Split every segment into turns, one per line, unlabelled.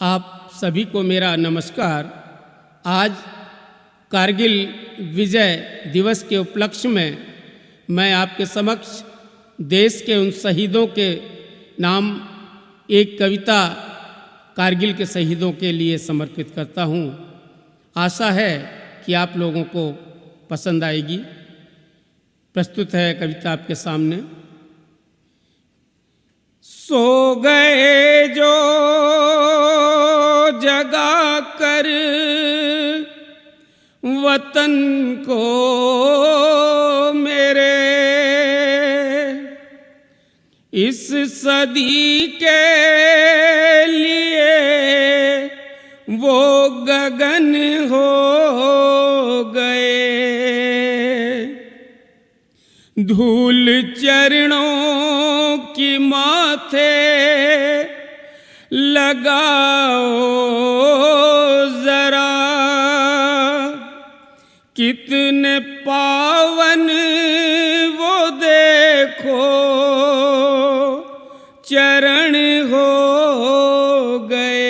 आप सभी को मेरा नमस्कार। आज कारगिल विजय दिवस के उपलक्ष्य में मैं आपके समक्ष देश के उन शहीदों के नाम एक कविता कारगिल के शहीदों के लिए समर्पित करता हूँ। आशा है कि आप लोगों को पसंद आएगी। प्रस्तुत है कविता आपके सामने। सो गए जो जगा कर वतन को मेरे, इस सदी के लिए वो गगन हो गए। धूल चरणों की माथे लगाओ जरा, कितने पावन वो देखो चरण हो गए।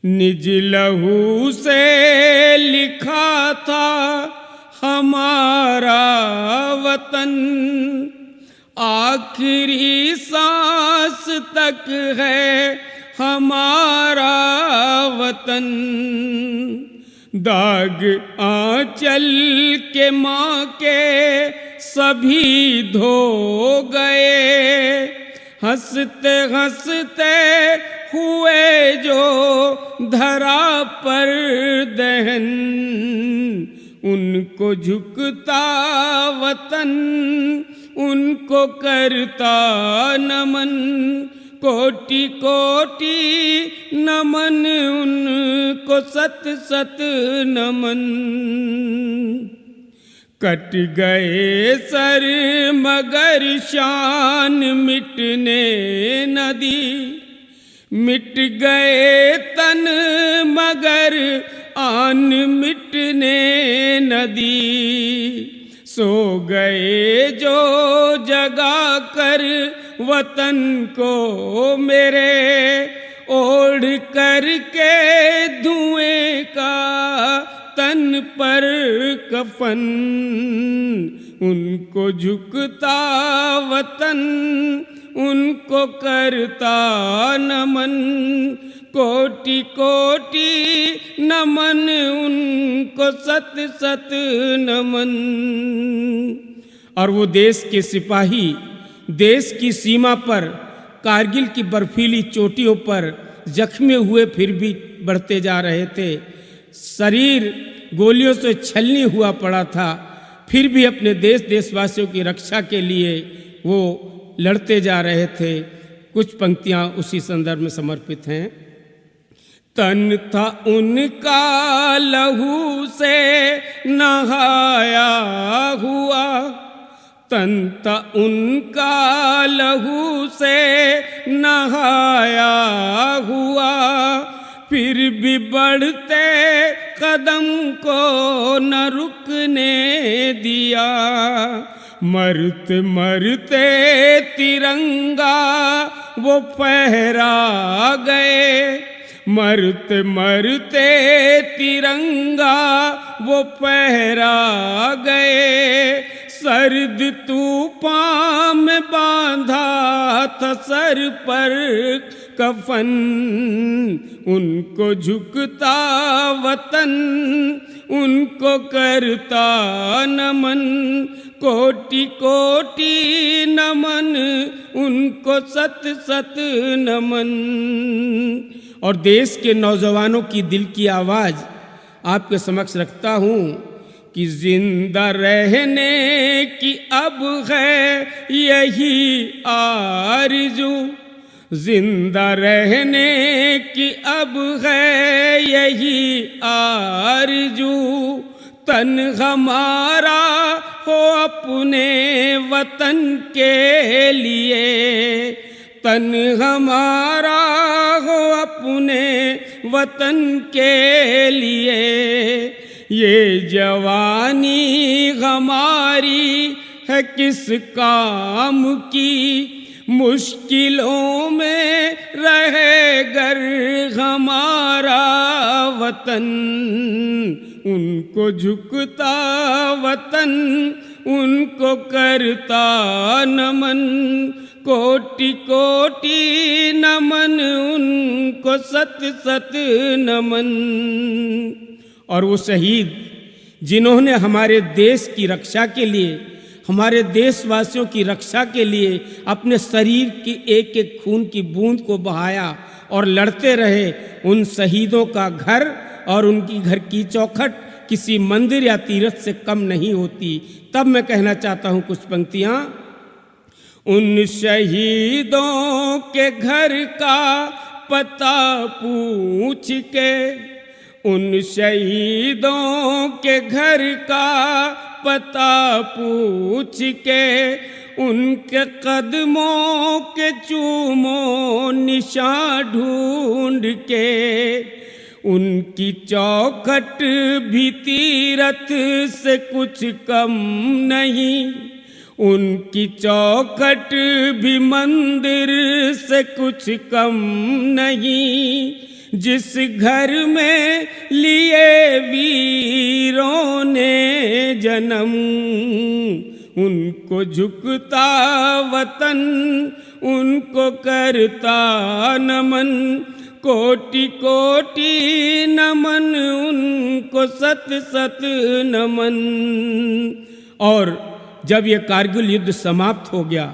निज लहू से लिखा था हमारा वतन, आखिरी सांस तक है हमारा वतन। दाग आंचल के माँ के सभी धो गए, हंसते हंसते हुए जो धरा पर दहन। उनको झुकता वतन, उनको करता नमन, कोटि कोटि नमन, उनको सत सत नमन। कट गए सर मगर शान मिटने न दी, मिट गए तन मगर आन मिटने न दी। सो गए जो जगा कर वतन को मेरे, ओढ़ करके धुएं का तन पर कफन। उनको झुकता वतन, उनको करता नमन, कोटि कोटि नमन, उनको सत सत नमन। और वो देश के सिपाही देश की सीमा पर कारगिल की बर्फीली चोटियों पर जख्मी हुए फिर भी बढ़ते जा रहे थे। शरीर गोलियों से छलनी हुआ पड़ा था, फिर भी अपने देशवासियों की रक्षा के लिए वो लड़ते जा रहे थे। कुछ पंक्तियां उसी संदर्भ में समर्पित हैं। तन था उनका लहू से नहाया हुआ, तन था उनका लहू से नहाया हुआ, फिर भी बढ़ते कदम को न रुकने दिया। मरते मरते तिरंगा वो फहरा गए, मरते मरते तिरंगा वो फहरा गए। सर्द तूफान में बांधा था सर पर कफन, उनको झुकता वतन, उनको करता नमन, कोटि कोटि नमन, उनको सत सत नमन। और देश के नौजवानों की दिल की आवाज़ आपके समक्ष रखता हूँ कि जिंदा रहने की अब है यही आरज़ू, जिंदा रहने की अब है यही आरज़ू। तन हमारा हो अपने वतन के लिए, तन हमारा हो अपने वतन के लिए। ये जवानी हमारी है किस काम की, मुश्किलों में रहे गर हमारा वतन, उनको झुकता वतन उनको करता नमन, कोटि कोटि नमन उनको सत सत नमन। और वो शहीद जिन्होंने हमारे देश की रक्षा के लिए, हमारे देशवासियों की रक्षा के लिए अपने शरीर की एक एक खून की बूंद को बहाया और लड़ते रहे, उन शहीदों का घर और उनकी घर की चौखट किसी मंदिर या तीर्थ से कम नहीं होती। तब मैं कहना चाहता हूँ कुछ पंक्तियाँ। उन शहीदों के घर का पता पूछ के, उन शहीदों के घर का पता पूछ के, उनके कदमों के चूमो निशान ढूंढ के, उनकी चौखट भी तीरथ से कुछ कम नहीं, उनकी चौखट भी मंदिर से कुछ कम नहीं। जिस घर में लिए वीरों ने जन्म, उनको झुकता वतन उनको करता नमन, कोटि कोटि नमन उनको सत सत नमन। और जब ये कारगिल युद्ध समाप्त हो गया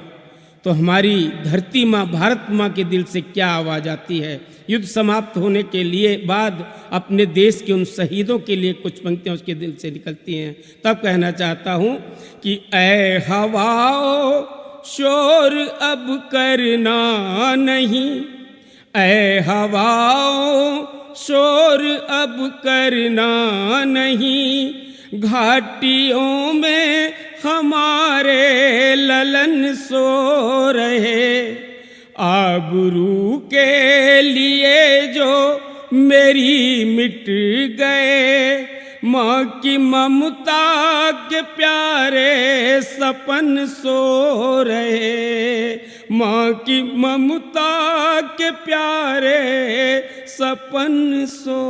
तो हमारी धरती माँ भारत माँ के दिल से क्या आवाज़ आती है। युद्ध समाप्त होने के लिए बाद अपने देश के उन शहीदों के लिए कुछ पंक्तियाँ उसके दिल से निकलती हैं। तब कहना चाहता हूँ कि ऐ हवाओ शोर अब करना नहीं, ऐ हवाओ शोर अब करना नहीं, घाटियों में हमारे ललन सो रहे, आबरू के लिए जो मेरी मिट गए, माँ की ममता के प्यारे सपन सो रहे, माँ की ममता के प्यारे सपन सो